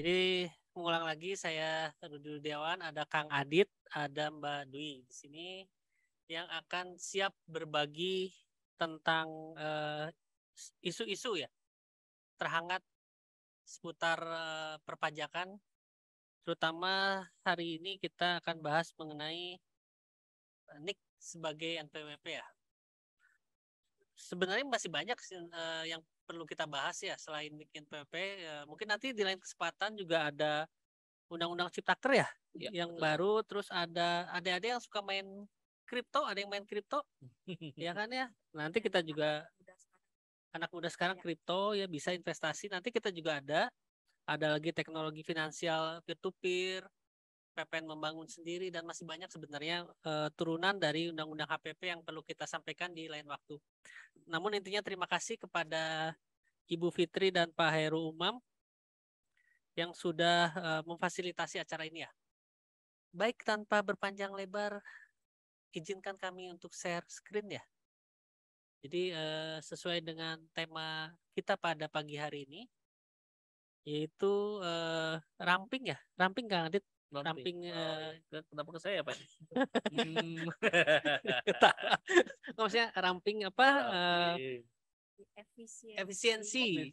Jadi mengulang lagi saya Rudi Rudiawan, ada Kang Adit, ada Mbak Dwi di sini yang akan siap berbagi tentang isu-isu ya terhangat seputar perpajakan. Terutama hari ini kita akan bahas mengenai NIK sebagai NPWP ya. Sebenarnya masih banyak yang perlu kita bahas ya selain NIK NPWP. Mungkin nanti di lain kesempatan juga ada Undang-Undang Ciptaker ya, yang baru. Terus ada adik-adik yang suka main kripto, ada yang main kripto, ya kan ya. Nanti kita juga anak muda sekarang kripto ya bisa investasi. Nanti kita juga ada lagi teknologi finansial peer to peer, PPN membangun sendiri dan masih banyak sebenarnya turunan dari Undang-Undang HPP yang perlu kita sampaikan di lain waktu. Namun intinya terima kasih kepada Ibu Fitri dan Pak Heru Umam yang sudah memfasilitasi acara ini ya. Baik, tanpa berpanjang lebar, izinkan kami untuk share screen ya. Jadi sesuai dengan tema kita pada pagi hari ini, yaitu ramping ya. Ramping Kang Adit. Ramping. Kenapa ke saya Pak? Maksudnya ramping apa? Efisiensi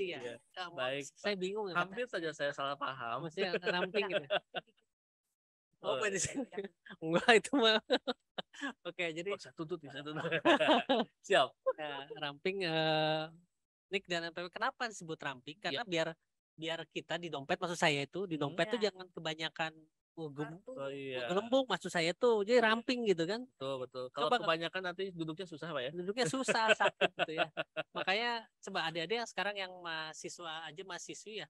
Ya. Baik, saya bingung. Hampir saja saya salah paham. Maksudnya ramping gitu. Oh, enggak itu mah. Oke, jadi saya tuntut. Siap. Ramping NIK dan NPWP. Kenapa disebut ramping? Karena biar kita di dompet, maksud saya itu di dompet tuh jangan kebanyakan gelembung, maksud saya tuh. Jadi ramping gitu kan. Betul. Kalau kebanyakan nanti duduknya susah Pak ya. Duduknya susah, sakit gitu ya. Makanya coba adik-adik yang sekarang yang mahasiswi ya.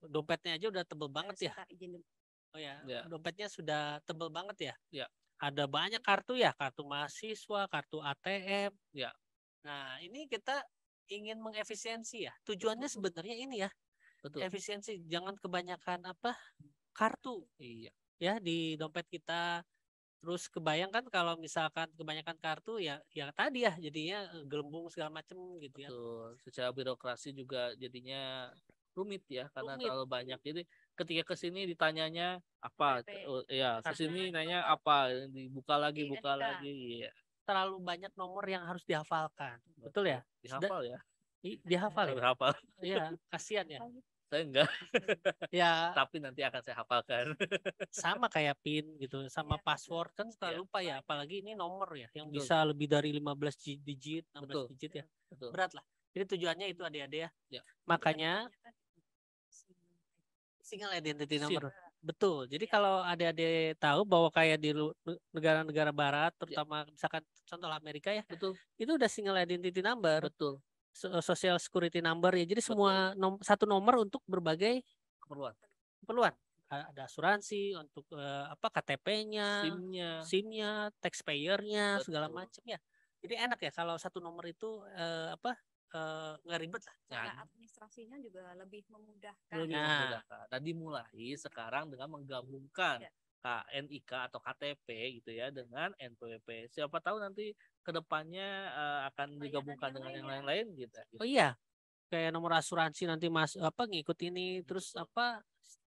Dompetnya aja udah tebel banget ya. Oh ya, dompetnya sudah tebel banget ya. Ada banyak kartu ya, kartu mahasiswa, kartu ATM. Ya. Nah, ini kita ingin mengefisiensi ya. Tujuannya sebenarnya ini ya. Betul. Efisiensi, jangan kebanyakan kartu. Iya. Ya di dompet kita. Terus kebayang kan kalau misalkan kebanyakan kartu ya tadi ya jadinya gelembung segala macem gitu ya. Betul. Secara birokrasi juga jadinya rumit ya karena terlalu banyak. Jadi ketika kesini ditanyanya apa, ya kesini nanya apa, dibuka lagi. Iya. Terlalu banyak nomor yang harus dihafalkan, betul ya? Dihafal ya? Dihafal ya? Hafal. Iya, kasihan ya. Saya enggak. Ya. Tapi nanti akan saya hafalkan. Sama kayak PIN gitu, sama password kan suka lupa ya. Apalagi ini nomor ya, yang bisa lebih dari 15 digit, 16 digit ya. Betul. Berat lah. Jadi tujuannya itu adik-adik ya. Makanya single identity number. Betul. Jadi kalau adik-adik tahu bahwa kayak di negara-negara barat, terutama misalkan contoh Amerika ya, betul. Itu udah single identity number. Betul. Social security number ya. Jadi semua satu nomor untuk berbagai keperluan. Ada asuransi untuk KTP-nya, SIM-nya, taxpayer-nya, segala macam ya. Jadi enak ya kalau satu nomor itu nggak ribet lah. Cara administrasinya juga lebih memudahkan. Nah, dimulai sekarang dengan menggabungkan NIK atau KTP gitu ya dengan NPWP. Siapa tahu nanti kedepannya akan digabungkan dengan yang lain-lain gitu. Oh iya, kayak nomor asuransi nanti ngikut ini, terus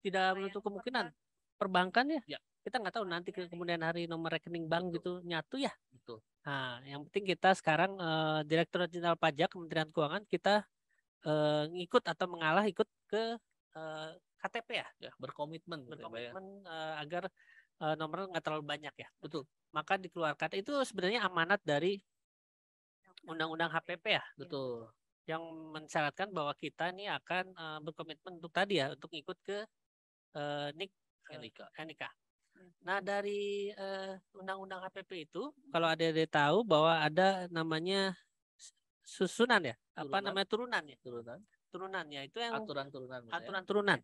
tidak menutup kemungkinan perbankan ya. Kita nggak tahu nanti kemudian hari nomor rekening bank gitu nyatu ya. Betul. Nah, yang penting kita sekarang Direktorat Jenderal Pajak Kementerian Keuangan kita ngikut atau mengalah ikut ke KTP ya. Berkomitmen agar nomor nggak terlalu banyak ya. Betul. Maka dikeluarkan itu sebenarnya amanat dari Undang-Undang HPP ya. Betul. Yang mensyaratkan bahwa kita nih akan berkomitmen untuk tadi ya, untuk ikut ke NIK. Nah, dari Undang-Undang HPP itu, kalau ada tahu bahwa ada namanya susunan ya, turunannya itu yang aturan turunan.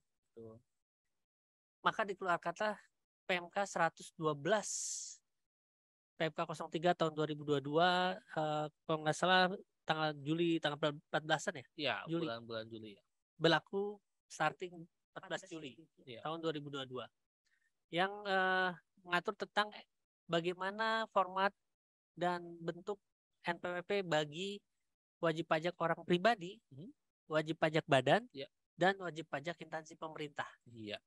Maka dikeluarkanlah PMK 112 PMK 03 tahun 2022 kalau nggak salah tanggal 14-an ya? Iya, bulan Juli ya. Berlaku starting 14 Juli tahun 2022. Yang mengatur tentang bagaimana format dan bentuk NPWP bagi wajib pajak orang pribadi, wajib pajak badan, dan wajib pajak instansi pemerintah. Iya,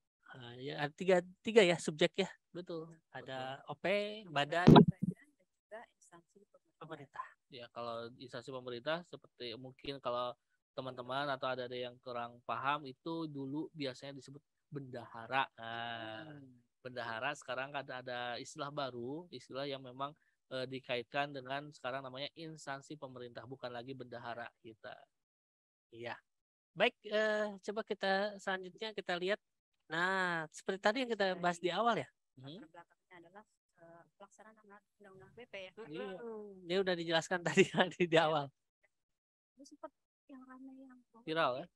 Ya, ada tiga ya subjek ya. betul. Ada OP, badan, Badan dan juga instansi pemerintah. Ya, kalau instansi pemerintah seperti mungkin kalau teman-teman atau ada yang kurang paham itu dulu biasanya disebut bendahara. Nah, bendahara sekarang ada istilah baru, istilah yang memang dikaitkan dengan sekarang namanya instansi pemerintah, bukan lagi bendahara kita. Iya. Baik, coba kita selanjutnya kita lihat. Nah, seperti tadi yang kita bahas di awal ya. latar belakangnya adalah pelaksanaan undang-undang PP ya. Iya. Dia udah dijelaskan tadi di awal. Itu sempat yang ramai yang Viral ya.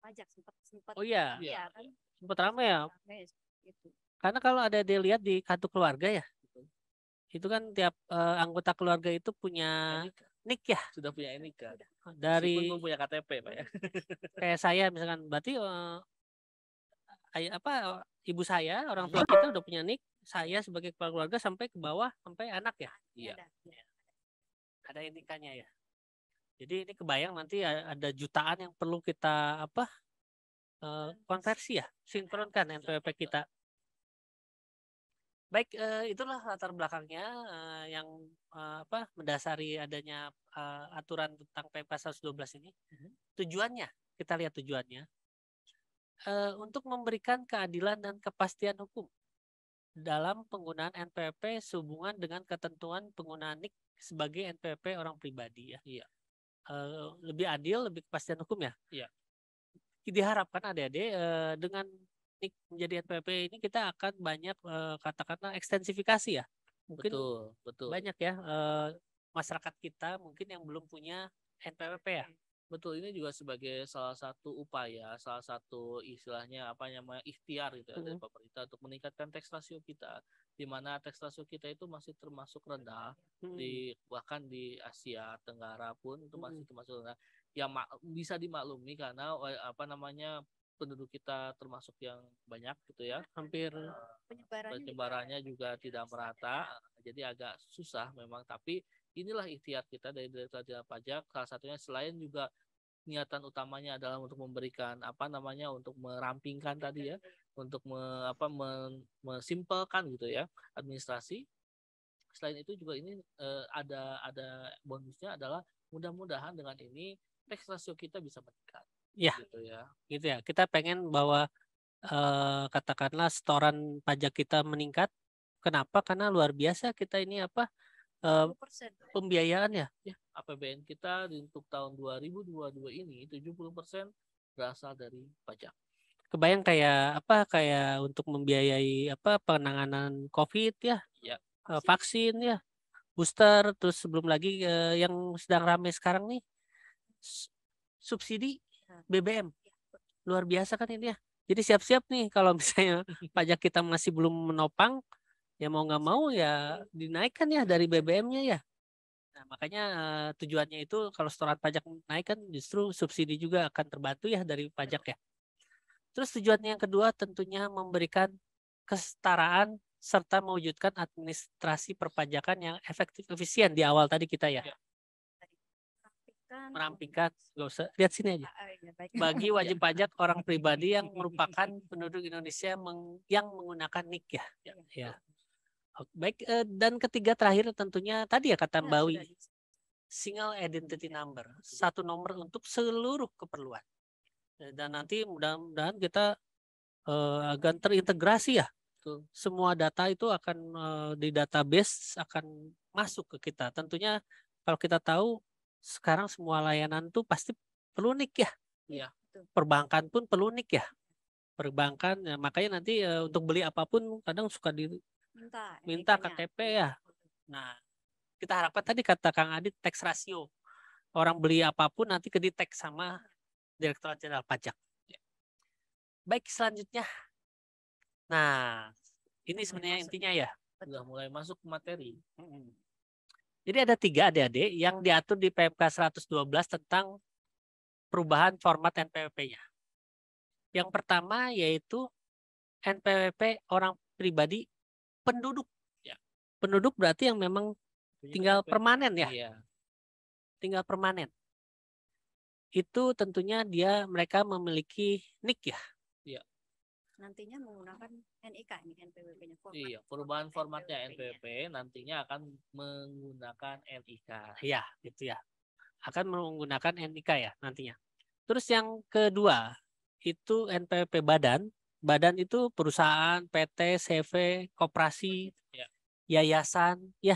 pajak sempat Oh iya, iya kan sempat ramai ya. ramai gitu. Karena kalau ada dia lihat di kartu keluarga ya, itu kan tiap anggota keluarga itu punya nik ya. Sudah punya NIK. Dari Meskipun belum punya KTP, Pak ya. kayak saya misalkan, berarti ibu saya, orang tua kita udah punya nik, saya sebagai kepala keluarga sampai ke bawah sampai anak ya. Iya. Ada NIK-nya ya. Jadi ini kebayang nanti ada jutaan yang perlu kita konversi ya, sinkronkan NPWP kita. Baik, itulah latar belakangnya yang mendasari adanya aturan tentang PP 112 ini. Tujuannya, kita lihat tujuannya untuk memberikan keadilan dan kepastian hukum dalam penggunaan NPWP sehubungan dengan ketentuan penggunaan NIK sebagai NPWP orang pribadi ya. Iya. Lebih adil, lebih kepastian hukum ya. Iya. Diharapkan adik-adik dengan NIK menjadi NPWP ini kita akan banyak katakanlah ekstensifikasi ya. Mungkin betul. banyak ya masyarakat kita mungkin yang belum punya NPWP ya. Betul, ini juga sebagai salah satu upaya, salah satu istilahnya ikhtiar gitu ya dari pemerintah untuk meningkatkan tax ratio kita, di mana tax ratio kita itu masih termasuk rendah bahkan di Asia Tenggara pun itu masih termasuk rendah. Yang bisa dimaklumi karena penduduk kita termasuk yang banyak gitu ya, hampir penyebarannya juga tidak merata, jadi agak susah memang. Tapi inilah ikhtiar kita dari Direktorat Jenderal Pajak, salah satunya selain juga niatan utamanya adalah untuk memberikan untuk merampingkan tadi ya, untuk mesimpelkan gitu ya administrasi. Selain itu juga ini ada bonusnya adalah mudah-mudahan dengan ini tax ratio kita bisa meningkat. Ya, gitu ya. Kita pengen bahwa katakanlah setoran pajak kita meningkat. Kenapa? Karena luar biasa kita ini pembiayaan ya. APBN kita untuk tahun 2022 ini 70% berasal dari pajak. Kebayang kayak untuk membiayai penanganan COVID ya, vaksin ya, booster, terus sebelum lagi yang sedang ramai sekarang nih subsidi BBM. Luar biasa kan ini ya. Jadi siap-siap nih kalau misalnya pajak kita masih belum menopang, ya mau nggak mau ya dinaikkan ya dari BBM-nya ya. Nah, makanya tujuannya itu kalau setoran pajak naik kan justru subsidi juga akan terbantu ya dari pajak ya. Terus tujuannya yang kedua tentunya memberikan kesetaraan serta mewujudkan administrasi perpajakan yang efektif efisien di awal tadi kita ya. Merampingkan, nggak usah lihat sini aja. Bagi wajib pajak orang pribadi yang merupakan penduduk Indonesia yang menggunakan NIK ya. Ya. Baik, dan ketiga terakhir tentunya tadi ya kata Mbak Wi, single identity number, satu nomor untuk seluruh keperluan. Dan nanti mudah-mudahan kita akan terintegrasi ya. Semua data itu akan di database akan masuk ke kita. Tentunya kalau kita tahu sekarang semua layanan tuh pasti perlu NIK ya. Iya. Perbankan pun perlu NIK ya. Perbankan, ya, makanya nanti untuk beli apapun kadang suka minta KTP ya. Nah, kita harapkan tadi kata Kang Adit tax ratio. Orang beli apapun nanti ke-detect sama Direktorat Jenderal Pajak. Baik, selanjutnya. Nah, ini sebenarnya intinya ya. Sudah mulai masuk materi. Jadi ada 3 adik-adik yang diatur di PMK 112 tentang perubahan format NPWP-nya. Yang pertama yaitu NPWP orang pribadi penduduk. Ya. Penduduk berarti yang memang tinggal permanen ya. Iya. tinggal permanen. Itu tentunya mereka memiliki NIK ya. Iya. Nantinya menggunakan NIK ini NPWP-nya. Iya, perubahan formatnya NPWP nantinya akan menggunakan NIK. Iya, gitu ya. Akan menggunakan NIK ya nantinya. Terus yang kedua itu NPWP badan. Badan itu perusahaan, PT, CV, koperasi, Ya. yayasan, ya.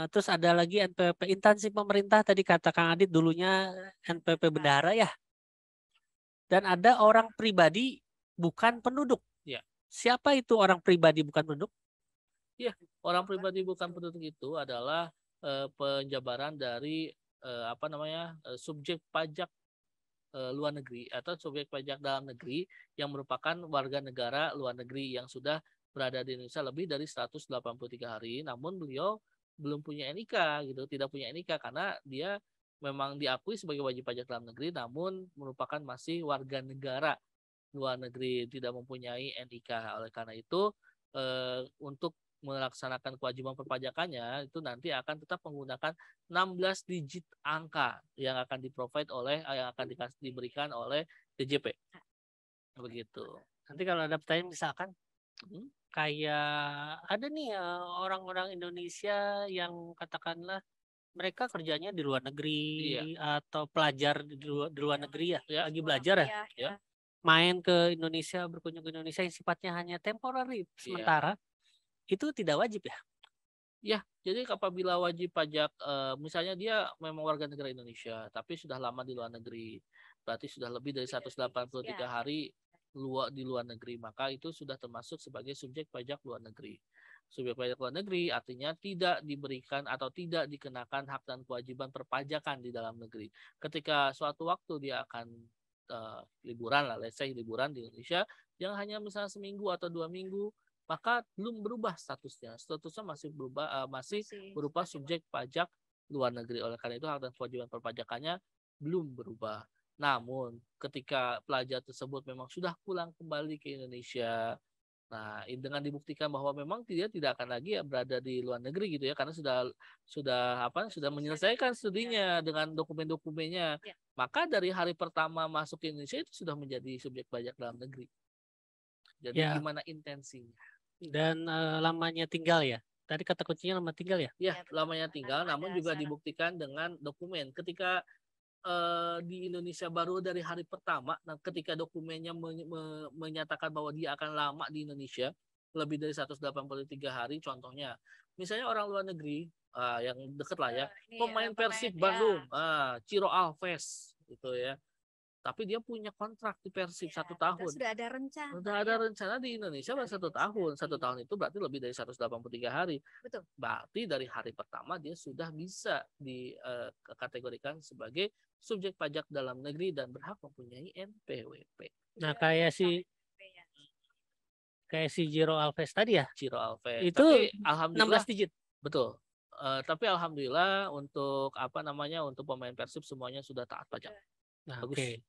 Terus ada lagi NPWP instansi pemerintah tadi kata Kang Adit dulunya NPWP bendahara ya. Dan ada orang pribadi bukan penduduk. Ya. Siapa itu orang pribadi bukan penduduk? Ya, orang pribadi bukan penduduk itu adalah penjabaran dari subjek pajak luar negeri atau subjek pajak dalam negeri yang merupakan warga negara luar negeri yang sudah berada di Indonesia lebih dari 183 hari, namun beliau belum punya NIK gitu, tidak punya NIK karena dia memang diakui sebagai wajib pajak dalam negeri, namun merupakan masih warga negara luar negeri, tidak mempunyai NIK. Oleh karena itu, untuk melaksanakan kewajiban perpajakannya itu nanti akan tetap menggunakan 16 digit angka yang akan diberikan oleh DJP. Begitu. Nanti kalau ada pertanyaan misalkan kayak ada nih orang-orang Indonesia yang katakanlah mereka kerjanya di luar negeri atau pelajar di luar negeri ya, lagi belajar ya. Main ke Indonesia, berkunjung ke Indonesia yang sifatnya hanya temporary, sementara itu tidak wajib ya? Ya, jadi apabila wajib pajak, misalnya dia memang warga negara Indonesia, tapi sudah lama di luar negeri, berarti sudah lebih dari 183 hari di luar negeri, maka itu sudah termasuk sebagai subjek pajak luar negeri. Subjek pajak luar negeri artinya tidak diberikan atau tidak dikenakan hak dan kewajiban perpajakan di dalam negeri. Ketika suatu waktu dia akan liburan lah, let's say liburan di Indonesia, yang hanya misalnya seminggu atau 2 minggu, maka belum berubah statusnya masih berupa subjek pajak luar negeri. Oleh karena itu hak dan kewajiban perpajakannya belum berubah. Namun ketika pelajar tersebut memang sudah pulang kembali ke Indonesia, nah dengan dibuktikan bahwa memang dia tidak akan lagi berada di luar negeri gitu ya, karena sudah menyelesaikan studinya dengan dokumen-dokumennya, maka dari hari pertama masuk ke Indonesia itu sudah menjadi subjek pajak dalam negeri. Jadi gimana intensinya? Dan lamanya tinggal ya. Tadi kata kuncinya lama tinggal ya? Ya, lamanya tinggal, namun juga dibuktikan dengan dokumen. Ketika di Indonesia baru dari hari pertama, nah ketika dokumennya menyatakan bahwa dia akan lama di Indonesia lebih dari 183 hari, contohnya, misalnya orang luar negeri yang deket lah ya, pemain Persib Bandung, Ciro Alves gitu ya. Tapi dia punya kontrak di Persib 1 tahun. Sudah ada rencana. Sudah ada rencana di Indonesia baru 1 tahun. 1 tahun itu berarti lebih dari 183 hari. Betul. Berarti dari hari pertama dia sudah bisa dikategorikan sebagai subjek pajak dalam negeri dan berhak mempunyai NPWP. Nah, kayak si Ciro Alves tadi ya? Ciro Alves. Itu tapi alhamdulillah 16 digit. Betul. Tapi alhamdulillah untuk untuk pemain Persib semuanya sudah taat pajak. Nah, oke.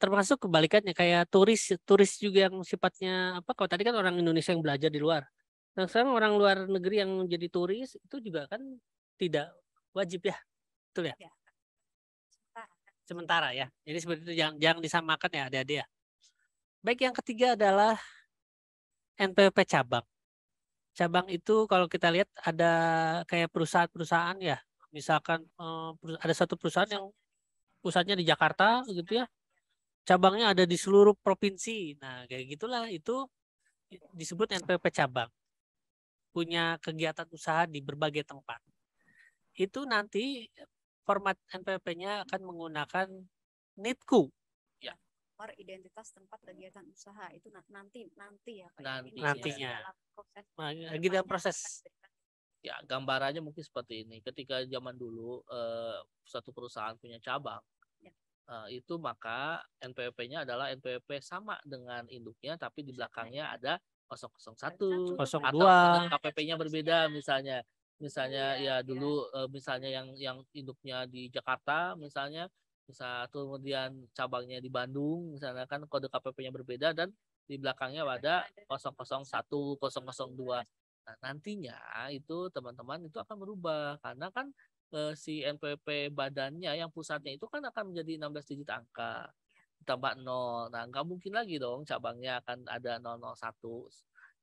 Termasuk kebalikannya kayak turis juga yang sifatnya kalau tadi kan orang Indonesia yang belajar di luar. Nah, sekarang orang luar negeri yang jadi turis itu juga kan tidak wajib ya. Betul ya? Sementara ya. Jadi seperti itu jangan disamakan ya adik-adik ya. Baik, yang ketiga adalah NPWP cabang. Cabang itu kalau kita lihat ada kayak perusahaan-perusahaan ya. Misalkan ada satu perusahaan yang pusatnya di Jakarta gitu ya. Cabangnya ada di seluruh provinsi. Nah, kayak gitulah itu disebut NPWP cabang. Punya kegiatan usaha di berbagai tempat. Itu nanti format NPWP-nya akan menggunakan NITKU. Ya. Nomor identitas tempat kegiatan usaha itu nanti ya Pak. Nantinya. Lagi dalam proses. Ya, gambarannya mungkin seperti ini. Ketika zaman dulu suatu perusahaan punya cabang, itu maka NPWP-nya adalah NPWP sama dengan induknya, tapi di belakangnya ada 001, 02, atau KPP-nya berbeda misalnya ya dulu misalnya yang induknya di Jakarta misalnya, kemudian cabangnya di Bandung misalnya, kan kode KPP-nya berbeda dan di belakangnya ada 001, 002. Nah, nantinya itu teman-teman itu akan berubah karena kan si NPWP badannya yang pusatnya itu kan akan menjadi 16 digit angka tambah 0. Nah, nggak mungkin lagi dong cabangnya akan ada 001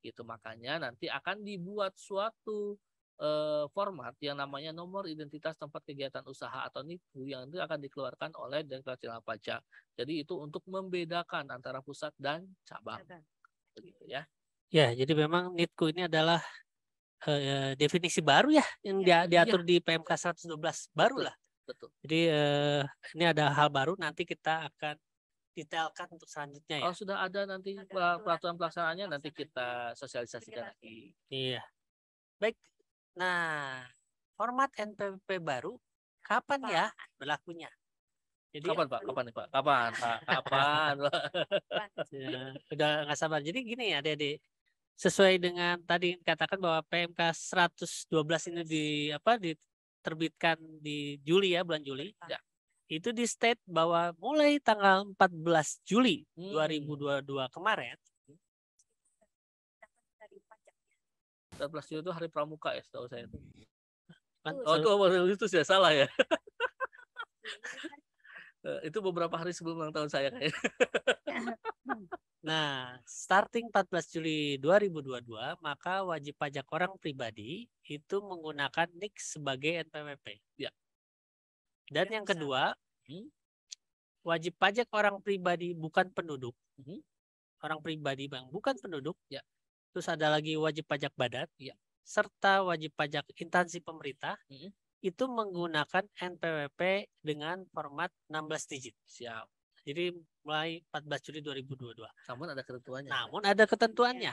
gitu. Makanya nanti akan dibuat suatu format yang namanya nomor identitas tempat kegiatan usaha atau NIPU yang nanti akan dikeluarkan oleh Direktorat Jenderal Pajak. Jadi itu untuk membedakan antara pusat dan cabang. Begitu ya. Ya, jadi memang NITKU ini adalah definisi baru ya yang diatur di PMK 112 baru lah. Betul. Jadi ini ada hal baru, nanti kita akan detailkan untuk selanjutnya ya. Kalau sudah ada nanti peraturan pelaksanaannya nanti kita sosialisasikan lagi. Iya. Baik. Nah, format NPWP baru kapan ya berlakunya? Jadi Kapan Pak? Kapan nih Pak? Kapan Pak? Kapan Pak? ya, udah nggak sabar. Jadi gini ya, Adik-adik. Sesuai dengan tadi katakan bahwa PMK 112 ini diterbitkan di Juli ya, bulan Juli. Ya. Itu di state bahwa mulai tanggal 14 Juli 2022 kemarin 14 Juli itu hari pramuka ya setahu saya. kan, Itu sudah salah ya. Itu beberapa hari sebelum ulang tahun saya kayaknya. Nah, starting 14 Juli 2022, maka wajib pajak orang pribadi itu menggunakan NIK sebagai NPWP. Ya. Dan yang kedua, wajib pajak orang pribadi bukan penduduk. Orang pribadi yang bukan penduduk. Ya. Terus ada lagi wajib pajak badan. Ya. Serta wajib pajak instansi pemerintah. Itu menggunakan NPWP dengan format 16 digit. Siap. Jadi mulai 14 Juli 2022. Namun ada ketentuannya. Namun ada ketentuannya.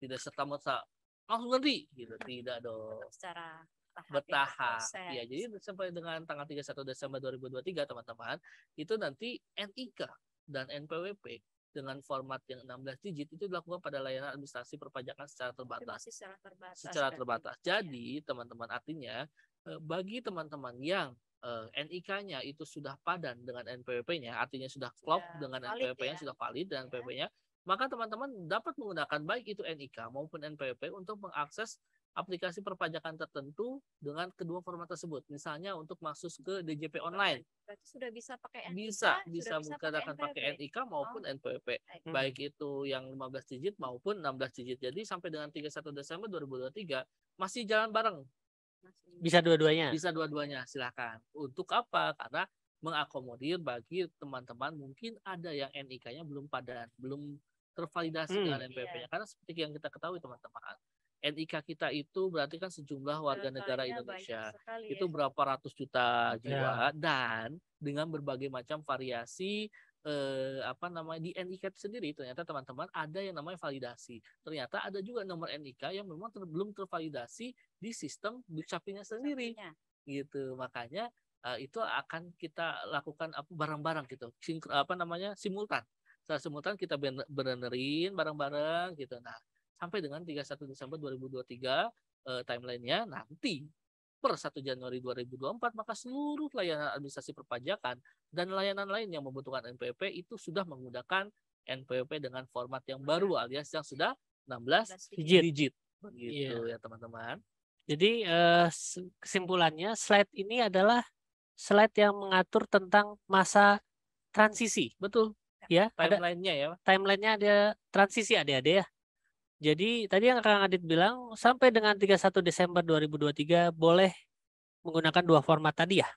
Tidak serta-merta langsung nanti gitu. Tidak dong. Secara bertahap. Ya, jadi sampai dengan tanggal 31 Desember 2023 teman-teman, itu nanti NIK dan NPWP dengan format yang 16 digit itu dilakukan pada layanan administrasi perpajakan secara terbatas. Secara terbatas. Jadi, teman-teman, artinya bagi teman-teman yang NIK-nya itu sudah padan dengan NPWP-nya, artinya sudah klop dengan NPWP-nya, sudah valid dengan NPWP-nya, maka teman-teman dapat menggunakan baik itu NIK maupun NPWP untuk mengakses aplikasi perpajakan tertentu dengan kedua format tersebut. Misalnya untuk masuk ke DJP online. Berarti sudah bisa pakai NIK? Bisa menggunakan pakai NIK maupun NPWP. Baik itu yang 15 digit maupun 16 digit. Jadi sampai dengan 31 Desember 2023 masih jalan bareng. Bisa dua-duanya? Bisa dua-duanya, silakan. Untuk apa? Karena mengakomodir bagi teman-teman mungkin ada yang NIK-nya belum padan, belum tervalidasi dengan NPWP-nya. Karena seperti yang kita ketahui teman-teman, NIK kita itu berarti kan sejumlah warga negara Indonesia. Itu berapa ratus juta jiwa dan dengan berbagai macam variasi di NIK itu sendiri ternyata teman-teman ada yang namanya validasi. Ternyata ada juga nomor NIK yang memang belum tervalidasi di sistem Dukcapilnya sendiri. Gitu. Makanya itu akan kita lakukan bareng-bareng gitu. Simultan. Secara simultan kita benerin bareng-bareng gitu. Nah, sampai dengan 31 Desember 2023 timelinenya nanti per 1 Januari 2024 maka seluruh layanan administrasi perpajakan dan layanan lain yang membutuhkan NPWP itu sudah menggunakan NPWP dengan format yang baru alias yang sudah 16 digit. Begitu ya teman-teman. Jadi kesimpulannya slide ini adalah slide yang mengatur tentang masa transisi. Betul. Ya, timelinenya ya. Timelinenya ada transisi adik-adik ya. Jadi tadi yang Kang Adit bilang sampai dengan 31 Desember 2023 boleh menggunakan dua format tadi ya.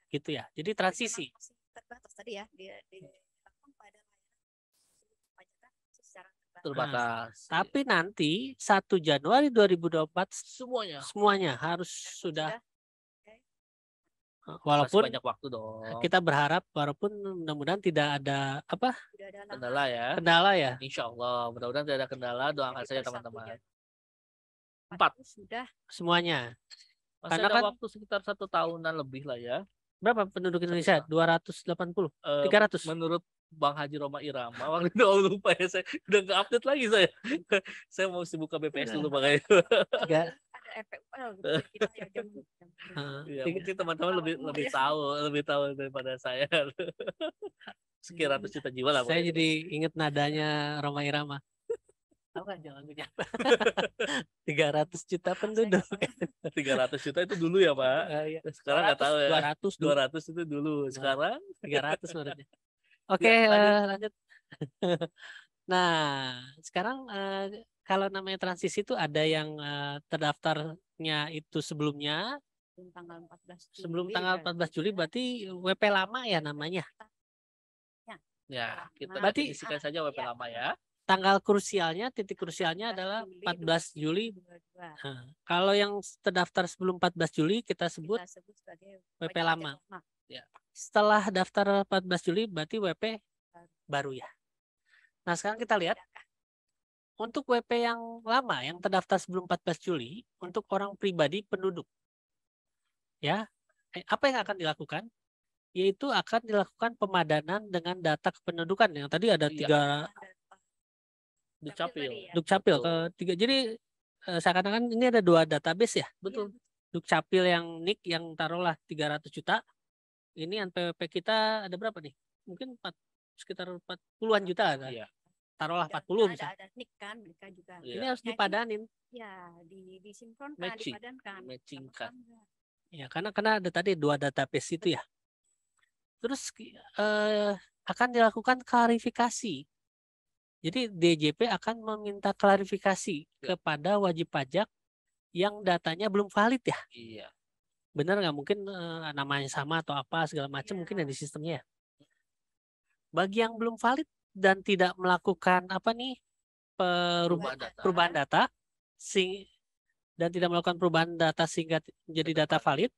Gitu ya. Jadi transisi. Terbatas tadi ya terbatas. Tapi nanti 1 Januari 2024 semuanya harus sudah. Walaupun banyak waktu dong. Kita berharap walaupun mudah-mudahan tidak ada kendala ya. Insya Allah mudah-mudahan tidak ada kendala, doakan saja teman-teman. 4 sudah semuanya. Masih Karena ada waktu sekitar 1 tahunan lebih lah ya. Berapa penduduk Indonesia? 280, 300. Menurut Bang Haji Roma Irama, waktu itu lupa ya, saya udah nggak update lagi saya. Saya mau buka BPS dulu makanya. Ya, mungkin teman-teman lebih tahu daripada saya. Sekian ratus juta jiwa lah. Saya jadi inget nadanya Roma Irama. Apa aja lagunya? 300 juta penduduk. 300 juta itu dulu ya Pak. Iya. Sekarang nggak tahu ya. 200 dulu. 200 itu dulu. Sekarang 300 menurutnya. Oke, Ya, lanjut. Nah, sekarang kalau namanya transisi itu ada yang terdaftarnya itu sebelumnya, Sebelum tanggal 14 Juli. sebelum tanggal 14 Juli berarti WP lama ya namanya. ya kita Berarti- definisikan saja WP lama ya. Tanggal krusialnya, titik krusialnya adalah 14 Juli. 2022. Nah, kalau yang terdaftar sebelum 14 Juli kita sebut Kita sebut sebagai WP wajib lama. lama. Setelah daftar 14 Juli berarti WP baru ya. Nah, sekarang kita lihat untuk WP yang lama yang terdaftar sebelum 14 Juli untuk orang pribadi penduduk. Ya. Apa yang akan dilakukan? Yaitu akan dilakukan pemadanan dengan data kependudukan yang tadi ada Iya. 3 Dukcapil. Dukcapil Betul. ketiga. Jadi seakan-akan ini ada 2 database ya. Betul. Dukcapil yang NIK yang taruhlah 300 juta. Ini NPWP kita ada berapa nih? Mungkin sekitar 40-an juta ada. Iya. Taruhlah 40 Ada, misalnya. ada NIK kan mereka juga. Iya. Ini harus Nah, itu dipadanin. Ya, disinkronkan, Matching. dipadankan. Matchingkan. Sama-sama. Ya, karena ada tadi 2 database itu ya. Terus akan dilakukan klarifikasi. Jadi DJP akan meminta klarifikasi kepada wajib pajak yang datanya belum valid ya. Iya. Benar nggak? Mungkin namanya sama atau apa segala macam Iya. mungkin ada di sistemnya ya. Bagi yang belum valid dan tidak melakukan apa nih perubahan data dan tidak melakukan perubahan data sehingga menjadi data valid,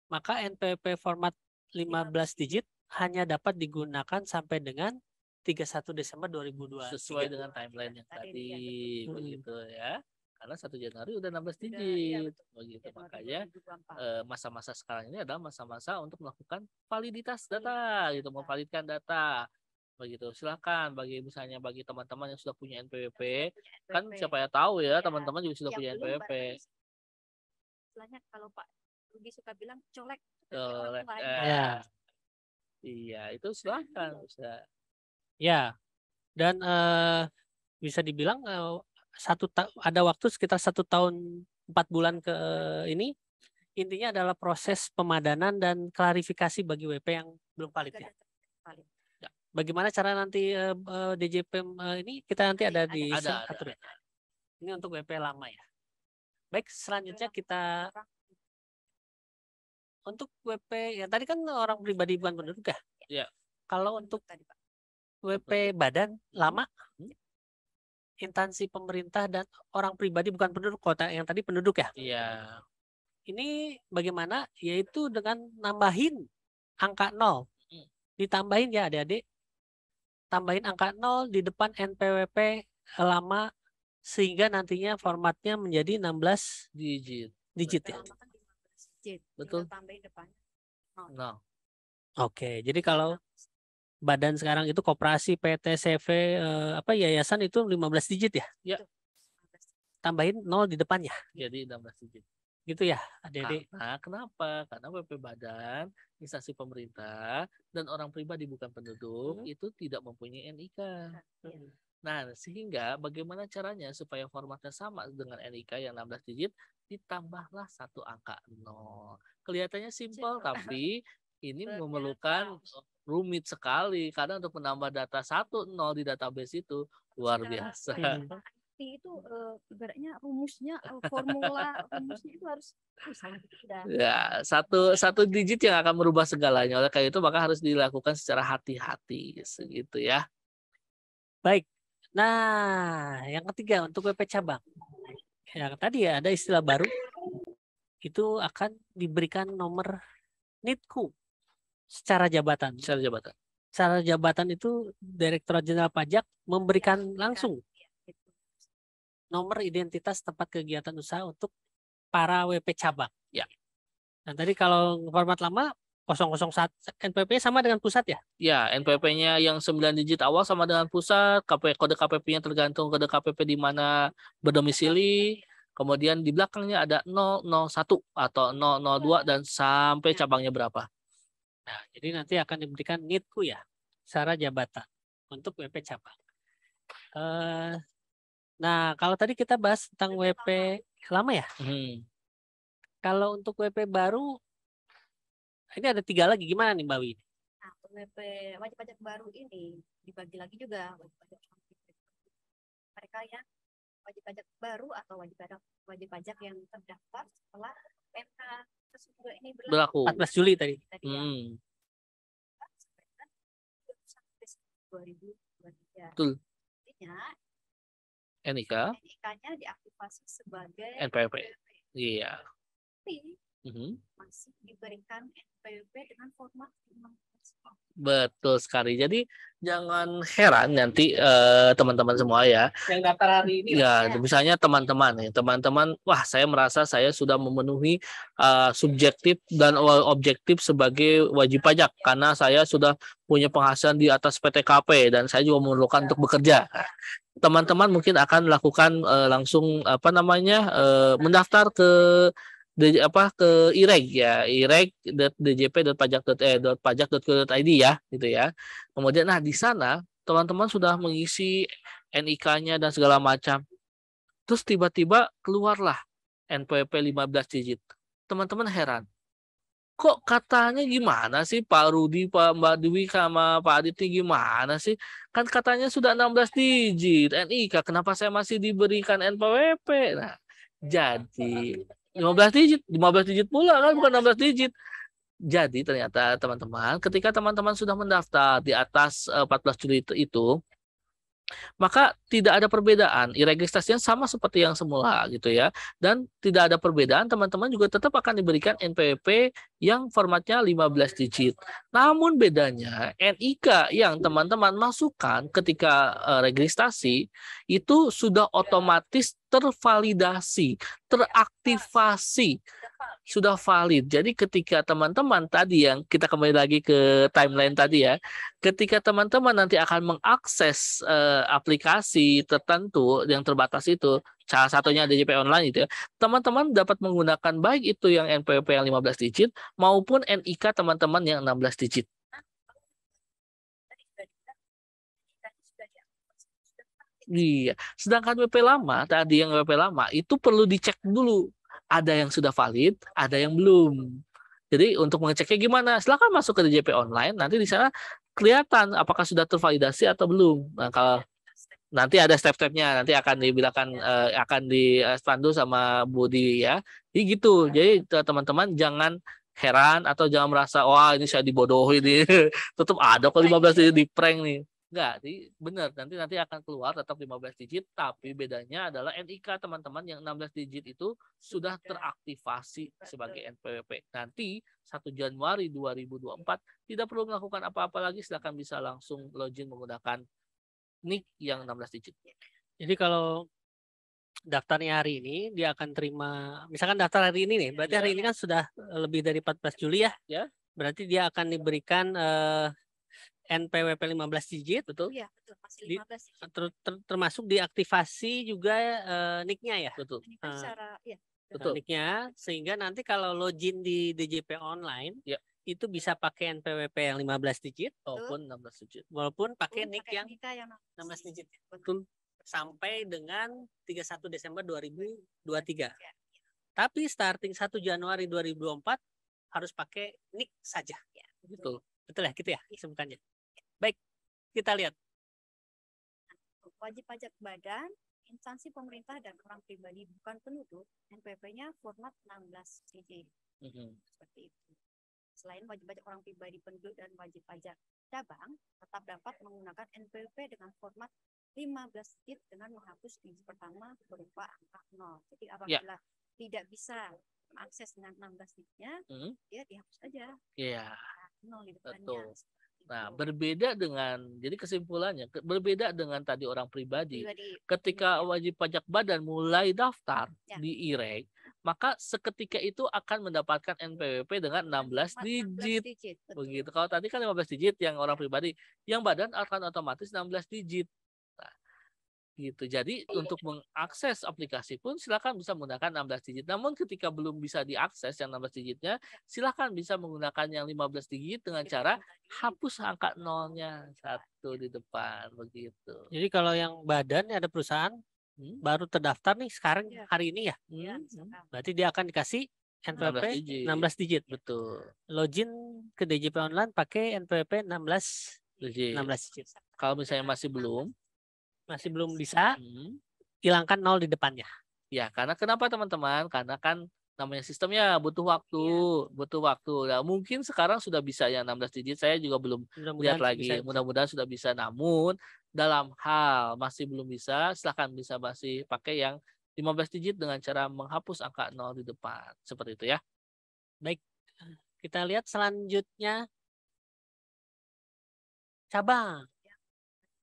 maka NPWP format 15 digit hanya dapat digunakan sampai dengan 31 Desember 2023. Sesuai dengan timeline yang Tadi tadi dia, begitu ya. Karena 1 Januari udah 16 Iya, digit. betul. Begitu Januari makanya 2024. masa-masa sekarang ini adalah masa-masa untuk melakukan validitas data gitu, memvalidkan data. Begitu. Silakan bagi teman-teman yang sudah punya NPWP, kan siapa yang tahu ya, Ya, teman-teman juga sudah yang punya belum NPWP. barangkali istilahnya kalau Pak Rugi suka bilang colek. Colek. Orang lain. Ya. Iya, itu silakan bisa. Ya, dan bisa dibilang ada waktu sekitar 1 tahun 4 bulan ke ini. Intinya adalah proses pemadanan dan klarifikasi bagi WP yang belum valid ya. Valid. Bagaimana cara nanti DJP ini kita nanti ada di Ada. atur ya. Ini untuk WP lama ya. Baik, selanjutnya kita untuk WP ya tadi kan orang pribadi bukan penduduk ya. Iya. Kalau untuk Tadi, Pak. WP badan lama, instansi pemerintah dan orang pribadi bukan penduduk kota yang tadi penduduk ya. Iya. Ini bagaimana? Yaitu dengan nambahin angka 0. Ditambahin ya adik-adik. Tambahin angka 0 di depan NPWP lama sehingga nantinya formatnya menjadi 16 digit ya. Lama kan 15 digit. Betul. Tinggal tambahin depannya. Nah, Oke, jadi kalau badan sekarang itu koperasi, PT, CV, yayasan itu 15 digit ya. Ya. Tambahin 0 di depannya. jadi 16 digit. Gitu ya, adik-adik. Karena kenapa? Karena WP badan, instansi pemerintah, dan orang pribadi bukan penduduk itu tidak mempunyai NIK. Nah, sehingga bagaimana caranya supaya formatnya sama dengan NIK yang 16 digit, ditambahlah 1 angka 0. Kelihatannya simpel, tapi ini memerlukan rumit sekali. Karena untuk menambah data 1, 0 di database itu luar biasa. Itu ibaratnya rumusnya, formula rumusnya itu harus udah. Ya, satu digit yang akan merubah segalanya. Oleh karena itu maka harus dilakukan secara hati-hati gitu ya. Baik. Nah, yang ketiga untuk WP cabang. Yang tadi ya ada istilah baru. Itu akan diberikan nomor NITKU secara jabatan. Secara jabatan itu Direktorat Jenderal Pajak memberikan langsung nomor identitas tempat kegiatan usaha untuk para WP cabang. Ya. Nah, tadi kalau format lama 001 NPWP sama dengan pusat ya? Ya, NPWP-nya yang 9 digit awal sama dengan pusat, kode KPP-nya tergantung kode KPP di mana berdomisili, kemudian di belakangnya ada 001 atau 002 dan sampai cabangnya berapa. Nah, jadi nanti akan diberikan NITKU ya, secara jabatan untuk WP cabang. Nah, kalau tadi kita bahas tentang WP lama ya. Kalau untuk WP baru, ini ada 3 lagi. Gimana nih Mbak Wi? Nah, untuk WP wajib pajak baru ini dibagi lagi juga wajib pajak mereka yang wajib pajak baru atau wajib pajak yang terdaftar setelah PMK tersebut ini Berlaku. 14 Juli tadi. ya. Sampai dengan 2023. Betul. Artinya NIK-nya diaktifasi sebagai NPWP. Iya. Tapi masih diberikan NPWP dengan format 15. Betul sekali. Jadi jangan heran nanti teman-teman semua ya. Yang daftar hari ini. Ya, misalnya teman-teman nih, teman-teman, wah saya merasa saya sudah memenuhi subjektif dan objektif sebagai wajib pajak karena saya sudah punya penghasilan di atas PTKP dan saya juga memerlukan untuk bekerja. Teman-teman mungkin akan melakukan langsung mendaftar ke ke IREG ya, ireg.djp.pajak.co.id ya, gitu ya. Kemudian di sana teman-teman sudah mengisi NIK-nya dan segala macam. Terus tiba-tiba keluarlah NPWP 15 digit. Teman-teman heran. Kok katanya gimana sih Pak Rudi, Mbak Dwi sama Pak Adit ini gimana sih? Kan katanya sudah 16 digit NIK, kenapa saya masih diberikan NPWP? Nah, jadi 15 digit pula kan, bukan 16 digit. Jadi ternyata teman-teman, ketika teman-teman sudah mendaftar di atas 14 Juli itu, maka tidak ada perbedaan, registrasinya sama seperti yang semula gitu ya, dan tidak ada perbedaan, teman-teman juga tetap akan diberikan NPWP yang formatnya 15 digit. Namun bedanya NIK yang teman-teman masukkan ketika registrasi itu sudah otomatis tervalidasi, teraktivasi, sudah valid. Jadi ketika teman-teman tadi yang kita kembali lagi ke timeline tadi ya, ketika teman-teman nanti akan mengakses aplikasi tertentu yang terbatas itu, salah satunya DJP online itu ya, teman-teman dapat menggunakan baik itu yang NPWP yang 15 digit maupun NIK teman-teman yang 16 digit. Iya, sedangkan WP lama tadi yang WP lama itu perlu dicek dulu. Ada yang sudah valid, ada yang belum. Jadi untuk mengeceknya gimana? Silakan masuk ke DJP online, nanti di sana kelihatan apakah sudah tervalidasi atau belum. Nah, kalau nanti ada step-stepnya, nanti akan dibilangkan akan dipandu sama Budi ya. Jadi gitu. Jadi teman-teman jangan heran atau jangan merasa wah ini saya dibodohi nih. Tetap ada kok 15 di prank nih. Enggak, benar nanti akan keluar tetap 15 digit, tapi bedanya adalah NIK teman-teman yang 16 digit itu sudah teraktivasi sebagai NPWP. Nanti 1 Januari 2024 tidak perlu melakukan apa-apa lagi, silakan bisa langsung login menggunakan NIK yang 16 digit. Jadi kalau daftarnya hari ini, dia akan terima, misalkan daftar hari ini nih, berarti hari ini kan sudah lebih dari 14 Juli ya. Ya. Berarti dia akan diberikan NPWP 15 digit, betul? Iya, betul. Masih 15 digit. Termasuk diaktifasi juga NIK-nya ya? Betul. Betul. NIK-nya, sehingga nanti kalau login di DJP online, ya, itu bisa pakai NPWP yang 15 digit, walaupun 16 digit. Walaupun pakai NIK yang 16 digit. Betul. Sampai dengan 31 Desember 2023. Ya. Tapi starting 1 Januari 2024 harus pakai NIK saja. Ya, betul. Betul ya, gitu ya sebutannya. Baik, kita lihat. Wajib pajak badan, instansi pemerintah dan orang pribadi bukan penduduk, NPWP-nya format 16 digit. Seperti itu. Selain wajib pajak orang pribadi penduduk dan wajib pajak cabang, tetap dapat menggunakan NPWP dengan format 15 digit dengan menghapus digit pertama berupa angka 0. Jadi apabila tidak bisa mengakses dengan 16 digitnya, dia dihapus aja. Iya. 0 di depannya. Betul. Nah, berbeda dengan, jadi kesimpulannya, berbeda dengan tadi orang pribadi. Ketika wajib pajak badan mulai daftar di IREG, maka seketika itu akan mendapatkan NPWP dengan 16 digit. Begitu. Kalau tadi kan 15 digit yang orang pribadi, yang badan akan otomatis 16 digit. Nah, gitu. Jadi untuk mengakses aplikasi pun silakan bisa menggunakan 16 digit. Namun ketika belum bisa diakses yang 16 digitnya, silakan bisa menggunakan yang 15 digit dengan cara hapus angka nolnya 1 di depan begitu. Jadi kalau yang badan ada perusahaan baru terdaftar nih sekarang Iya. hari ini ya. Ya, Berarti dia akan dikasih 16 NPWP digit. 16 digit. Betul. Login ke DJP online pakai NPWP 16 Digit. 16 digit. Kalau misalnya masih belum, bisa, hilangkan 0 di depannya. ya karena kenapa teman-teman? Karena kan namanya sistemnya butuh waktu, Nah, mungkin sekarang sudah bisa ya 16 digit. Saya juga belum lihat lagi. Mudah-mudahan sudah bisa. Namun dalam hal masih belum bisa, silahkan bisa masih pakai yang 15 digit dengan cara menghapus angka 0 di depan. Seperti itu ya. Baik, kita lihat selanjutnya cabang.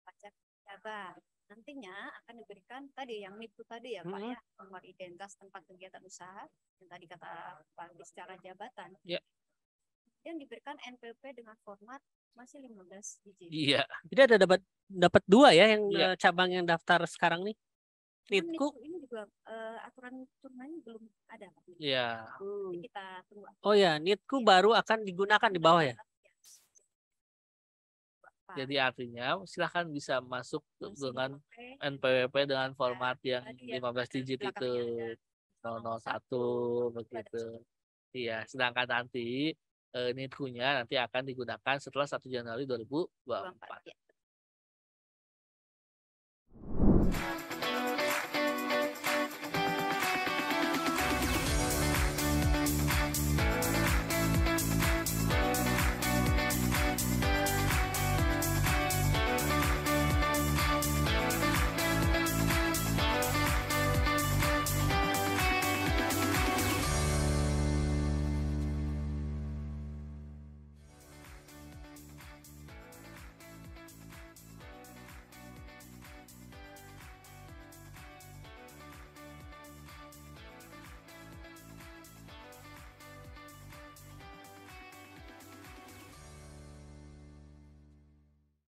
Pajak cabang. Nantinya akan diberikan tadi yang NIP tadi ya Pak ya, nomor identitas tempat kegiatan usaha yang tadi kata Pak secara jabatan. Ya. Yang diberikan NPWP dengan format masih 15 digit. Iya. Jadi ada dapat 2 ya yang cabang yang daftar sekarang nih. NITKU ini juga aturan turnanya belum ada. Iya. Jadi kita tunggu. Oh ya, NITKU baru akan digunakan di bawah ya. Jadi artinya silahkan bisa masuk dengan NPWP dengan format yang 15 digit itu 001 begitu. Iya, sedangkan nanti NITKU-nya nanti akan digunakan setelah 1 Januari 2024.